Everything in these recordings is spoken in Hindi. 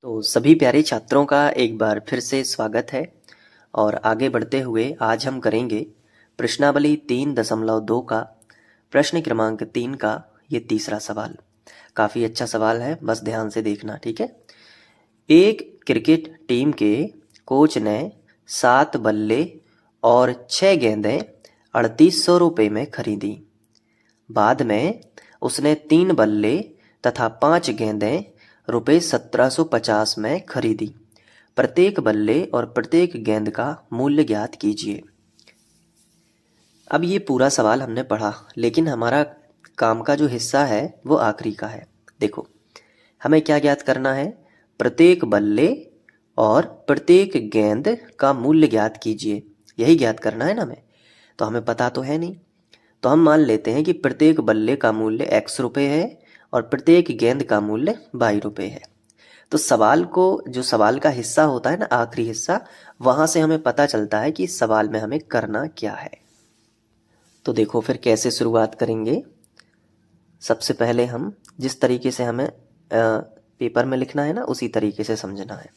तो सभी प्यारे छात्रों का एक बार फिर से स्वागत है। और आगे बढ़ते हुए आज हम करेंगे प्रश्नावली 3.2 का प्रश्न क्रमांक 3 का ये तीसरा सवाल। काफ़ी अच्छा सवाल है, बस ध्यान से देखना, ठीक है। एक क्रिकेट टीम के कोच ने 7 बल्ले और 6 गेंदें 3800 रुपये में खरीदी। बाद में उसने 3 बल्ले तथा 5 गेंदें रुपये 1750 में खरीदी। प्रत्येक बल्ले और प्रत्येक गेंद का मूल्य ज्ञात कीजिए। अब ये पूरा सवाल हमने पढ़ा, लेकिन हमारा काम का जो हिस्सा है वो आखिरी का है। देखो, हमें क्या ज्ञात करना है? प्रत्येक बल्ले और प्रत्येक गेंद का मूल्य ज्ञात कीजिए, यही ज्ञात करना है ना हमें। तो हमें पता तो है नहीं, तो हम मान लेते हैं कि प्रत्येक बल्ले का मूल्य x रुपये है और प्रत्येक गेंद का मूल्य y रुपये है। तो सवाल को, जो सवाल का हिस्सा होता है ना, आखिरी हिस्सा, वहां से हमें पता चलता है कि सवाल में हमें करना क्या है। तो देखो फिर कैसे शुरुआत करेंगे। सबसे पहले हम जिस तरीके से हमें पेपर में लिखना है ना, उसी तरीके से समझना है।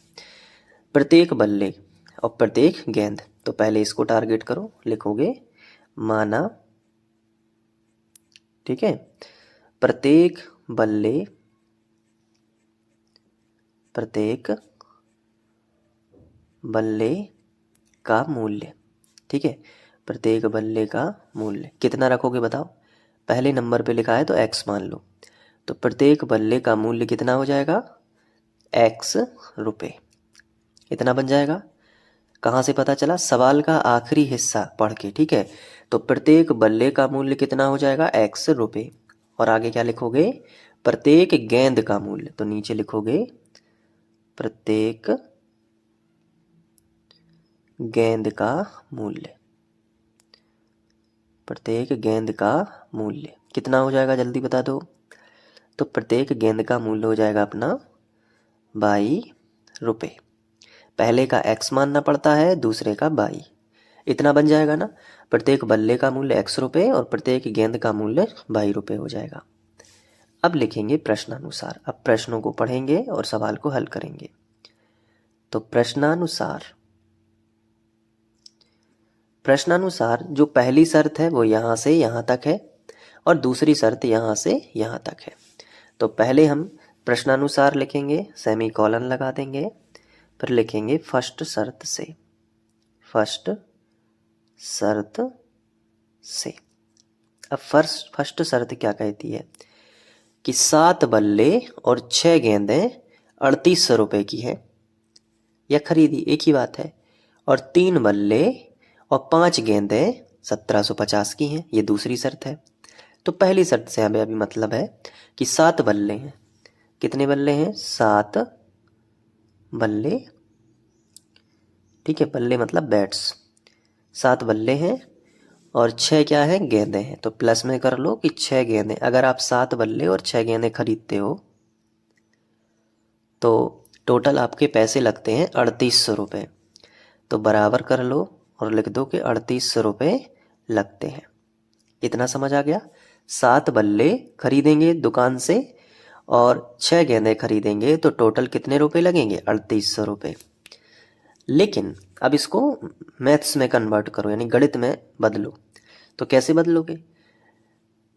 प्रत्येक बल्ले और प्रत्येक गेंद, तो पहले इसको टारगेट करो, लिखोगे माना, ठीक है। प्रत्येक बल्ले, प्रत्येक बल्ले का मूल्य, ठीक है। प्रत्येक बल्ले का मूल्य कितना रखोगे बताओ? पहले नंबर पे लिखा है तो x मान लो, तो प्रत्येक बल्ले का मूल्य कितना हो जाएगा? x रुपये। इतना बन जाएगा। कहाँ से पता चला? सवाल का आखिरी हिस्सा पढ़ के, ठीक है। तो प्रत्येक बल्ले का मूल्य कितना हो जाएगा? x रुपये। और आगे क्या लिखोगे? प्रत्येक गेंद का मूल्य, तो नीचे लिखोगे प्रत्येक गेंद का मूल्य। प्रत्येक गेंद का मूल्य कितना हो जाएगा, जल्दी बता दो। तो प्रत्येक गेंद का मूल्य हो जाएगा अपना 22 रुपये। पहले का x मानना पड़ता है, दूसरे का 22। इतना बन जाएगा ना। प्रत्येक बल्ले का मूल्य x रुपये और प्रत्येक गेंद का मूल्य 22 रुपये हो जाएगा। अब लिखेंगे प्रश्नानुसार। अब प्रश्नों को पढ़ेंगे और सवाल को हल करेंगे। तो प्रश्नानुसार जो पहली शर्त है वो यहाँ से यहाँ तक है और दूसरी शर्त यहाँ से यहाँ तक है। तो पहले हम प्रश्नानुसार लिखेंगे, सेमीकोलन लगा देंगे, फिर लिखेंगे फर्स्ट शर्त से। फर्स्ट शर्त से। अब फर्स्ट शर्त क्या कहती है कि 7 बल्ले और 6 गेंदें 3800 रुपये की है या खरीदी, एक ही बात है। और 3 बल्ले और 5 गेंदें 1750 की हैं, ये दूसरी शर्त है। तो पहली शर्त से हमें अभी मतलब है कि 7 बल्ले हैं। कितने बल्ले हैं? 7 बल्ले, ठीक है। बल्ले मतलब बैट्स। 7 बल्ले हैं और 6 क्या है? गेंदें हैं। तो प्लस में कर लो कि 6 गेंदें। अगर आप 7 बल्ले और 6 गेंदें खरीदते हो तो टोटल आपके पैसे लगते हैं 3800 रुपये। तो बराबर कर लो और लिख दो कि 3800 रुपये लगते हैं। इतना समझ आ गया? 7 बल्ले खरीदेंगे दुकान से और 6 गेंदें खरीदेंगे तो टोटल कितने रुपए लगेंगे? 3800 रुपये। लेकिन अब इसको मैथ्स में कन्वर्ट करो, यानी गणित में बदलो। तो कैसे बदलोगे?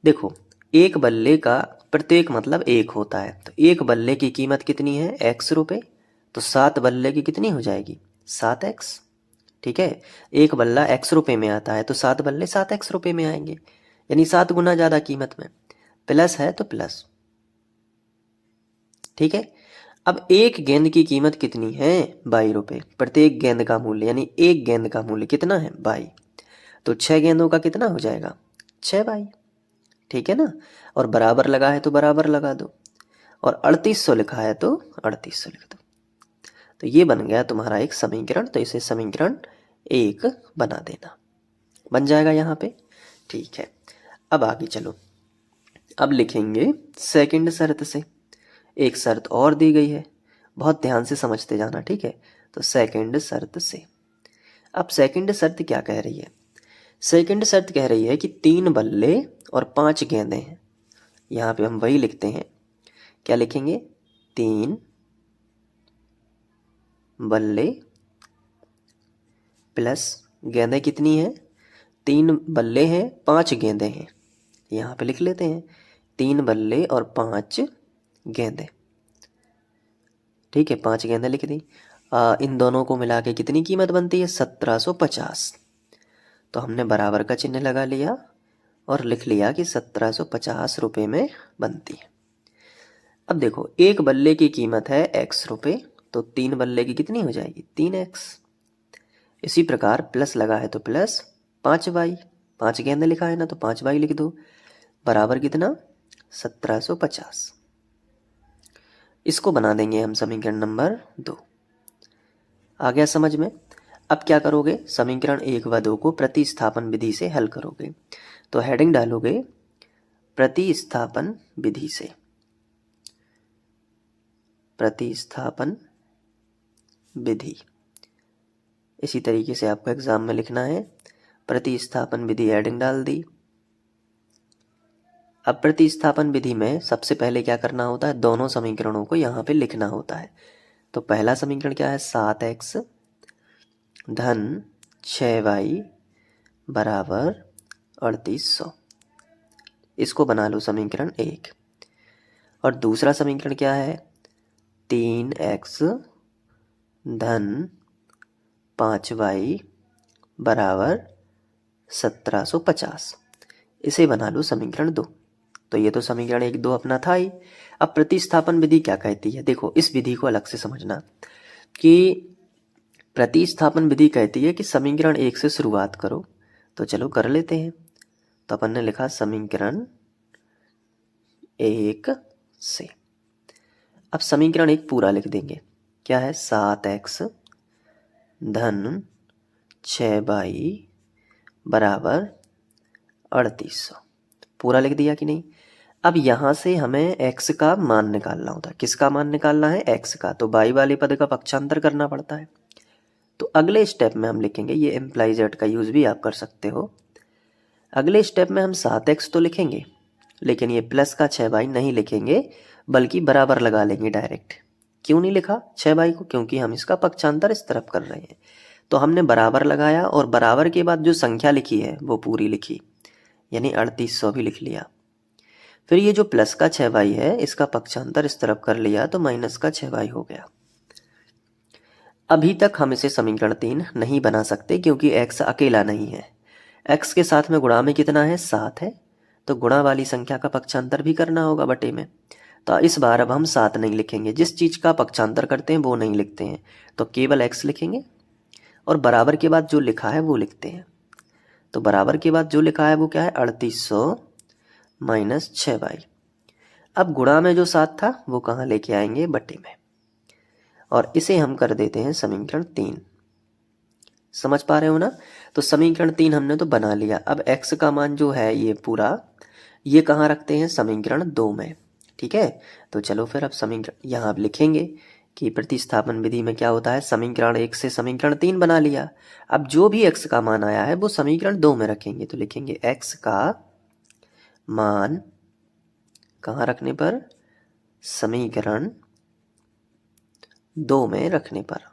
देखो, एक बल्ले का प्रत्येक मतलब एक होता है, तो एक बल्ले की कीमत कितनी है? x रुपये। तो 7 बल्ले की कितनी हो जाएगी? 7x, ठीक है। एक बल्ला x रुपये में आता है तो 7 बल्ले 7x रुपये में आएंगे, यानी 7 गुना ज़्यादा कीमत में। प्लस है तो प्लस, ठीक है। अब एक गेंद की कीमत कितनी है? 22 रुपये। प्रत्येक गेंद का मूल्य, यानी एक गेंद का मूल्य कितना है? 22। तो 6 गेंदों का कितना हो जाएगा? 6 22, ठीक है ना। और बराबर लगा है तो बराबर लगा दो, और 3800 लिखा है तो 3800 लिख दो। तो ये बन गया तुम्हारा एक समीकरण। तो इसे समीकरण 1 बना देना, बन जाएगा यहाँ पे, ठीक है। अब आगे चलो, अब लिखेंगे सेकंड शर्त से। एक शर्त और दी गई है, बहुत ध्यान से समझते जाना, ठीक है। तो सेकंड शर्त से। अब सेकंड शर्त क्या कह रही है? सेकंड शर्त कह रही है कि 3 बल्ले और 5 गेंदें हैं। यहाँ पे हम वही लिखते हैं, क्या लिखेंगे? 3 बल्ले प्लस गेंदें कितनी हैं, 3 बल्ले हैं 5 गेंदें हैं, यहाँ पे लिख लेते हैं 3 बल्ले और 5 गेंदें। ठीक है, 5 गेंदें लिख दी। इन दोनों को मिला के कितनी कीमत बनती है, 1750। तो हमने बराबर का चिन्ह लगा लिया और लिख लिया कि 1750 रुपये में बनती है। अब देखो, एक बल्ले की कीमत है x रुपये, तो 3 बल्ले की कितनी हो जाएगी, 3x। इसी प्रकार प्लस लगा है तो प्लस 5y, 5 गेंदे लिखा है ना तो 5y लिख दो, बराबर कितना, 1750। इसको बना देंगे हम समीकरण नंबर 2। आ गया समझ में। अब क्या करोगे, समीकरण 1 व 2 को प्रतिस्थापन विधि से हल करोगे। तो हेडिंग डालोगे प्रतिस्थापन विधि से, प्रतिस्थापन विधि। इसी तरीके से आपको एग्जाम में लिखना है, प्रतिस्थापन विधि हेडिंग डाल दी। अब प्रतिस्थापन विधि में सबसे पहले क्या करना होता है, दोनों समीकरणों को यहाँ पे लिखना होता है। तो पहला समीकरण क्या है, 7x धन 6y बराबर 3800। इसको बना लो समीकरण 1। और दूसरा समीकरण क्या है, 3x धन 5y बराबर 1750। इसे बना लो समीकरण 2। तो ये तो समीकरण 1 2 अपना था ही। अब प्रतिस्थापन विधि क्या कहती है, देखो इस विधि को अलग से समझना कि प्रतिस्थापन विधि कहती है कि समीकरण 1 से शुरुआत करो। तो चलो कर लेते हैं। तो अपन ने लिखा समीकरण 1 से। अब समीकरण 1 पूरा लिख देंगे, क्या है, 7x धन 6y बराबर 3800। पूरा लिख दिया कि नहीं। अब यहाँ से हमें x का मान निकालना होता है। किसका मान निकालना है, x का। तो y वाले पद का पक्षांतर करना पड़ता है। तो अगले स्टेप में हम लिखेंगे, ये एम्प्लाई जेड का यूज भी आप कर सकते हो। अगले स्टेप में हम 7x तो लिखेंगे, लेकिन ये प्लस का 6y नहीं लिखेंगे, बल्कि बराबर लगा लेंगे डायरेक्ट। क्यों नहीं लिखा 6y को, क्योंकि हम इसका पक्षांतर इस तरफ कर रहे हैं। तो हमने बराबर लगाया और बराबर के बाद जो संख्या लिखी है वो पूरी लिखी, यानी 3800 भी लिख लिया। फिर ये जो प्लस का 6y है इसका पक्षांतर इस तरफ कर लिया, तो माइनस का 6y हो गया। अभी तक हम इसे समीकरण 3 नहीं बना सकते, क्योंकि x अकेला नहीं है। x के साथ में गुणा में कितना है, 7 है, तो गुणा वाली संख्या का पक्षांतर भी करना होगा बटे में। तो इस बार अब हम 7 नहीं लिखेंगे, जिस चीज़ का पक्षांतर करते हैं वो नहीं लिखते हैं, तो केवल x लिखेंगे और बराबर के बाद जो लिखा है वो लिखते हैं। तो बराबर के बाद जो लिखा है वो क्या है, 3800 माइनस 6y। अब गुणा में जो 7 था वो कहाँ लेके आएंगे, बटे में, और इसे हम कर देते हैं समीकरण 3। समझ पा रहे हो ना। तो समीकरण 3 हमने तो बना लिया। अब x का मान जो है ये पूरा, ये कहाँ रखते हैं, समीकरण 2 में। ठीक है, तो चलो फिर अब समीकरण यहाँ लिखेंगे कि प्रतिस्थापन विधि में क्या होता है, समीकरण 1 से समीकरण 3 बना लिया। अब जो भी x का मान आया है वो समीकरण 2 में रखेंगे। तो लिखेंगे x का मान कहाँ रखने पर, समीकरण 2 में रखने पर।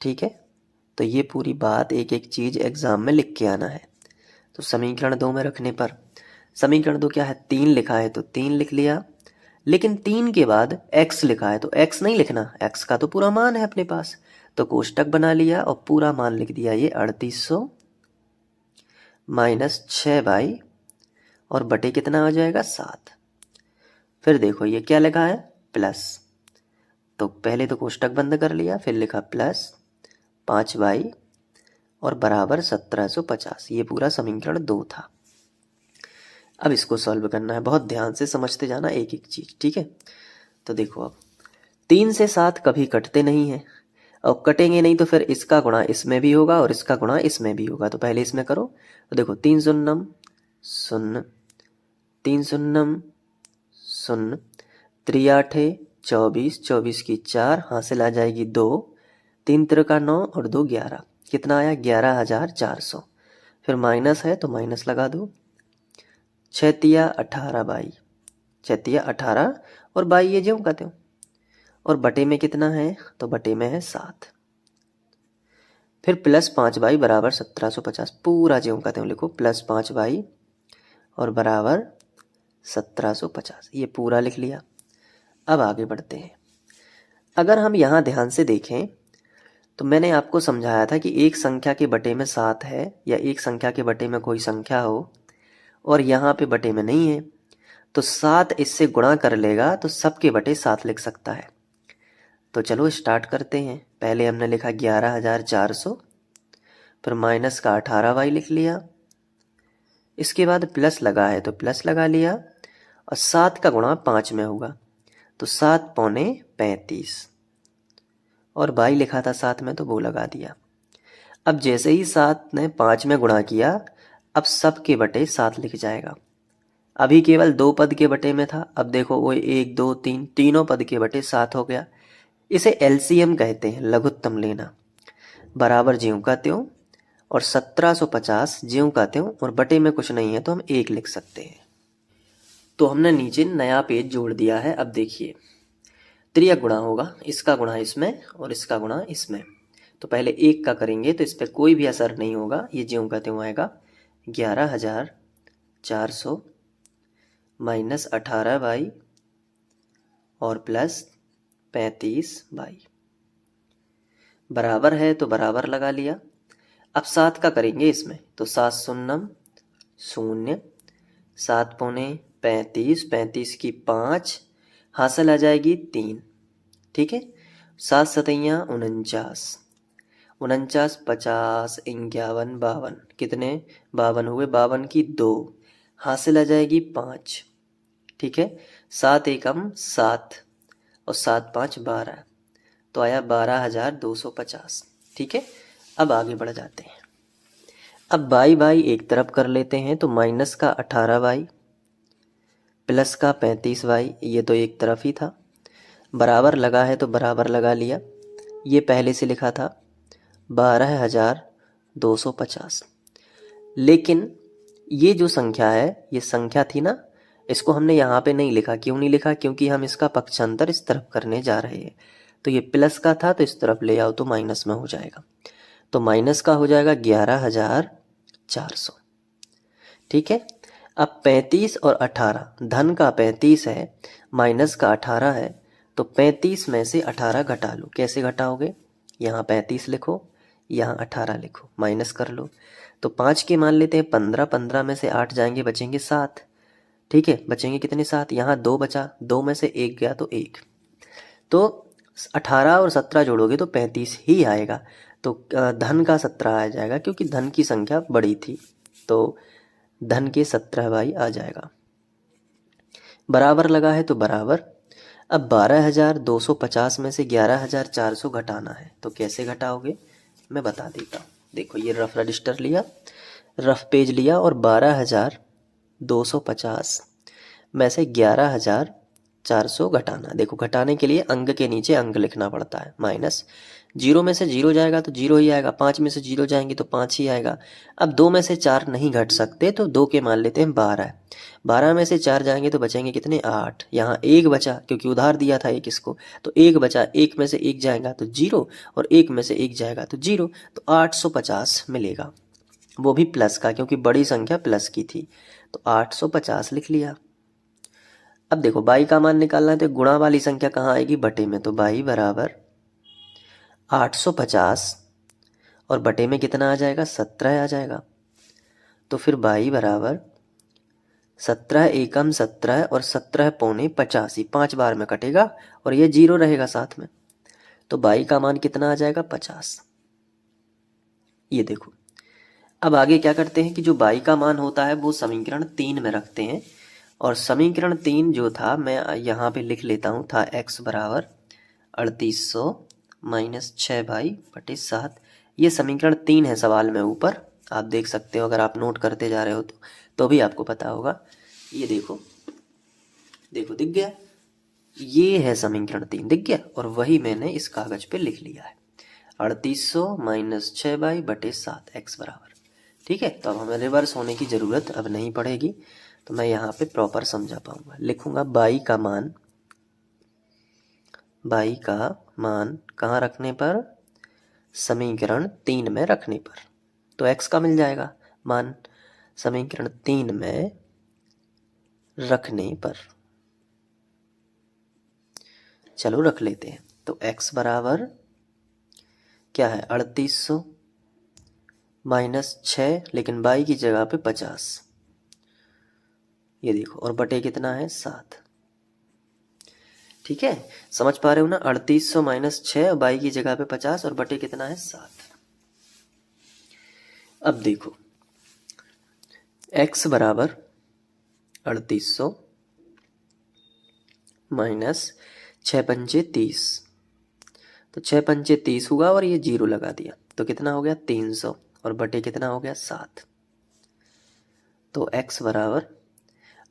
ठीक है, तो ये पूरी बात एक एक चीज एग्जाम में लिख के आना है। तो समीकरण 2 में रखने पर, समीकरण 2 क्या है, 3 लिखा है तो 3 लिख लिया, लेकिन 3 के बाद x लिखा है तो x नहीं लिखना, x का तो पूरा मान है अपने पास। तो कोष्टक बना लिया और पूरा मान लिख दिया, ये 3800 माइनस 6y और बटे कितना आ जाएगा, 7। फिर देखो ये क्या लिखा है, प्लस। तो पहले तो कोष्टक बंद कर लिया, फिर लिखा प्लस 5y और बराबर 1750। ये पूरा समीकरण 2 था। अब इसको सॉल्व करना है, बहुत ध्यान से समझते जाना एक एक चीज। ठीक है, तो देखो अब 3 से 7 कभी कटते नहीं हैं, और कटेंगे नहीं तो फिर इसका गुणा इसमें भी होगा और इसका गुणा इसमें भी होगा। तो पहले इसमें करो। तो देखो 3 शून्यम 0, 3 शून्यम 0, 3 आठे 24, 24 की 4, हासिल आ जाएगी 2, 3 त्रिका 9 और 2 11, कितना आया 11,400। फिर माइनस है तो माइनस लगा दो, 6 तिया 18 बाई, 6 तिया 18 और बाई ये जो कहते हो, और बटे में कितना है, तो बटे में है 7। फिर +5y बराबर 1750, पूरा ज्यों का त्यों लिखो, +5y और बराबर 1750, ये पूरा लिख लिया। अब आगे बढ़ते हैं। अगर हम यहाँ ध्यान से देखें तो मैंने आपको समझाया था कि एक संख्या के बटे में 7 है, या एक संख्या के बटे में कोई संख्या हो और यहाँ पे बटे में नहीं है, तो 7 इससे गुणा कर लेगा तो सबके बटे 7 लिख सकता है। तो चलो स्टार्ट करते हैं। पहले हमने लिखा 11,400, फिर माइनस का 18y लिख लिया, इसके बाद प्लस लगा है तो प्लस लगा लिया, और 7 का गुणा 5 में होगा तो 7 पौने 35, और y लिखा था 7 में तो वो लगा दिया। अब जैसे ही 7 ने 5 में गुणा किया, अब सब के बटे 7 लिख जाएगा। अभी केवल 2 पद के बटे में था, अब देखो वो 1 2 3 तीनों पद के बटे 7 हो गया। इसे एलसीएम कहते हैं, लघुत्तम लेना। बराबर ज्यों का त्यों और 1750 ज्यों का त्यों, और बटे में कुछ नहीं है तो हम 1 लिख सकते हैं। तो हमने नीचे नया पेज जोड़ दिया है। अब देखिए त्रियक गुणा होगा, इसका गुणा इसमें और इसका गुणा इसमें। तो पहले 1 का करेंगे तो इस पर कोई भी असर नहीं होगा, ये ज्यों का त्यों आएगा। 11,400 माइनस 18y और प्लस 35y, बराबर है तो बराबर लगा लिया। अब 7 का करेंगे इसमें तो 7 शून्यम 0, 7 पौने 35, 35 की 5, हासिल आ जाएगी 3। ठीक है, 7 सतैया 49, 49 50 51 52, कितने 52 हुए, 52 की 2, हासिल आ जाएगी 5। ठीक है, 7 एकम 7 और 7 5 12, तो आया 12,250। ठीक है, अब आगे बढ़ जाते हैं। अब बाई बाई एक तरफ कर लेते हैं, तो माइनस का 18y प्लस का 35y, ये तो एक तरफ ही था। बराबर लगा है तो बराबर लगा लिया, ये पहले से लिखा था 12,250। लेकिन ये जो संख्या है, ये संख्या थी ना, इसको हमने यहाँ पे नहीं लिखा। क्यों नहीं लिखा, क्योंकि हम इसका पक्षांतर इस तरफ करने जा रहे हैं। तो ये प्लस का था तो इस तरफ ले आओ तो माइनस में हो जाएगा, तो माइनस का हो जाएगा 11,400। ठीक है, अब 35 और 18, धन का 35 है माइनस का 18 है, तो 35 में से 18 घटा लो। कैसे घटाओगे, यहाँ 35 लिखो, यहाँ 18 लिखो, माइनस कर लो। तो 5 के मान लेते हैं 15, 15 में से 8 जाएंगे, बचेंगे 7। ठीक है, बचेंगे कितने 7, यहाँ 2 बचा, 2 में से 1 गया तो 1, तो 18 और 17 जोड़ोगे तो 35 ही आएगा। तो धन का 17 आ जाएगा, क्योंकि धन की संख्या बड़ी थी, तो धन के 17y आ जाएगा। बराबर लगा है तो बराबर। अब 12,250 में से 11,400 घटाना है, तो कैसे घटाओगे मैं बता देता हूँ। देखो ये रफ रजिस्टर लिया, रफ पेज लिया, और 12,250 में से 11,400 घटाना। देखो घटाने के लिए अंक के नीचे अंक लिखना पड़ता है, माइनस। 0 में से 0 जाएगा तो 0 ही आएगा, 5 में से 0 जाएंगे तो 5 ही आएगा। अब 2 में से 4 नहीं घट सकते, तो 2 के मान लेते हैं 12। 12 में से 4 जाएंगे तो बचेंगे कितने 8, यहाँ 1 बचा, क्योंकि उधार दिया था 1 इसको, तो 1 बचा। 1 में से 1 जाएगा तो 0, और 1 में से 1 जाएगा तो 0, तो 850 मिलेगा, वो भी प्लस का, क्योंकि बड़ी संख्या प्लस की थी, तो 850 लिख लिया। अब देखो बाई का मान निकालना है, तो गुणा वाली संख्या कहाँ आएगी, बटे में, तो बाई बराबर 850 और बटे में कितना आ जाएगा, 17 आ जाएगा। तो फिर बाई बराबर 17 एकम 17 और 17 पौने 85, 5 बार में कटेगा और ये 0 रहेगा साथ में, तो बाई का मान कितना आ जाएगा, 50। ये देखो। अब आगे क्या करते हैं कि जो बाई का मान होता है वो समीकरण 3 में रखते हैं, और समीकरण 3 जो था मैं यहाँ पे लिख लेता हूँ, था x बराबर 3800 माइनस 6y/7। ये समीकरण 3 है सवाल में ऊपर, आप देख सकते हो, अगर आप नोट करते जा रहे हो तो भी आपको पता होगा। ये देखो, देखो दिख गया, ये है समीकरण 3, दिख गया, और वही मैंने इस कागज पे लिख लिया है, 3800 माइनस 6y/7 x बराबर। ठीक है, तो अब हमें रिवर्स होने की ज़रूरत अब नहीं पड़ेगी, तो मैं यहाँ पे प्रॉपर समझा पाऊंगा। लिखूंगा बाई का मान y का मान कहाँ रखने पर, समीकरण 3 में रखने पर। तो x का मिल जाएगा मान समीकरण 3 में रखने पर। चलो रख लेते हैं। तो x बराबर क्या है, 3800 माइनस 6, लेकिन y की जगह पे 50, ये देखो, और बटे कितना है 7। ठीक है, समझ पा रहे हो ना, 3800 माइनस 6, y की जगह पे 50 और बटे कितना है 7। अब देखो x बराबर 3800 माइनस 6 पंचे 30, तो 6 पंचे 30 हुआ और ये 0 लगा दिया, तो कितना हो गया 300 और बटे कितना हो गया 7। तो x बराबर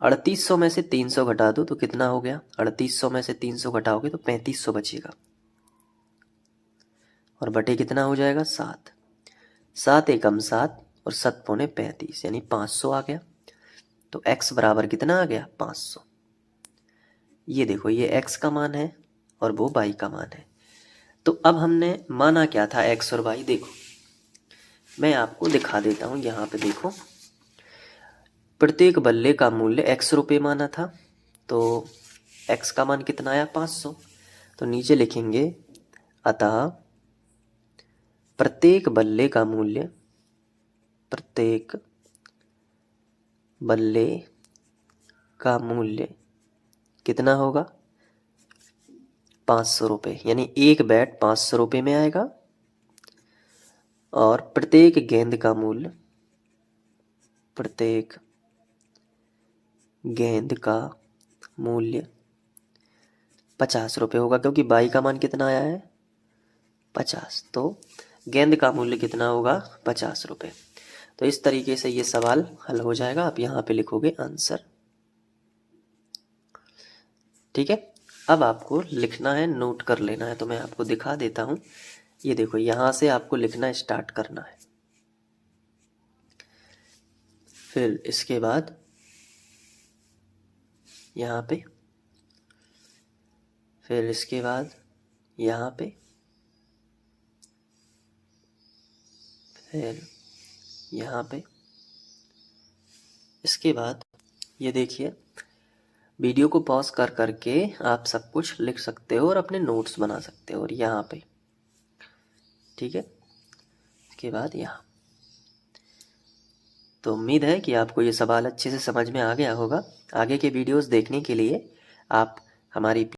3800 में से 300 घटा दो तो कितना हो गया, 3800 में से 300 घटाओगे तो 3500 बचेगा और बटे कितना हो जाएगा 7। 7 एकम 7 और 7 पौने 35 यानी 500 आ गया। तो x बराबर कितना आ गया 500। ये देखो, ये x का मान है और वो y का मान है। तो अब हमने माना क्या था x और y, देखो मैं आपको दिखा देता हूँ। यहाँ पे देखो, प्रत्येक बल्ले का मूल्य x रुपये माना था, तो x का मान कितना आया 500। तो नीचे लिखेंगे अतः प्रत्येक बल्ले का मूल्य, प्रत्येक बल्ले का मूल्य कितना होगा 500 रुपये, यानी एक बैट 500 रुपये में आएगा। और प्रत्येक गेंद का मूल्य, प्रत्येक गेंद का मूल्य 50 रुपये होगा, क्योंकि बाई का मान कितना आया है 50, तो गेंद का मूल्य कितना होगा 50 रुपये। तो इस तरीके से ये सवाल हल हो जाएगा। आप यहाँ पे लिखोगे आंसर। ठीक है, अब आपको लिखना है, नोट कर लेना है। तो मैं आपको दिखा देता हूँ। ये देखो, यहाँ से आपको लिखना स्टार्ट करना है। फिर इसके बाद यहाँ पे, फिर इसके बाद यहाँ पे, फिर यहाँ पे, इसके बाद ये देखिए, वीडियो को पॉज कर करके आप सब कुछ लिख सकते हो और अपने नोट्स बना सकते हो। और यहाँ पे, ठीक है, इसके बाद यहाँ। तो उम्मीद है कि आपको ये सवाल अच्छे से समझ में आ गया होगा। आगे के वीडियोस देखने के लिए आप हमारी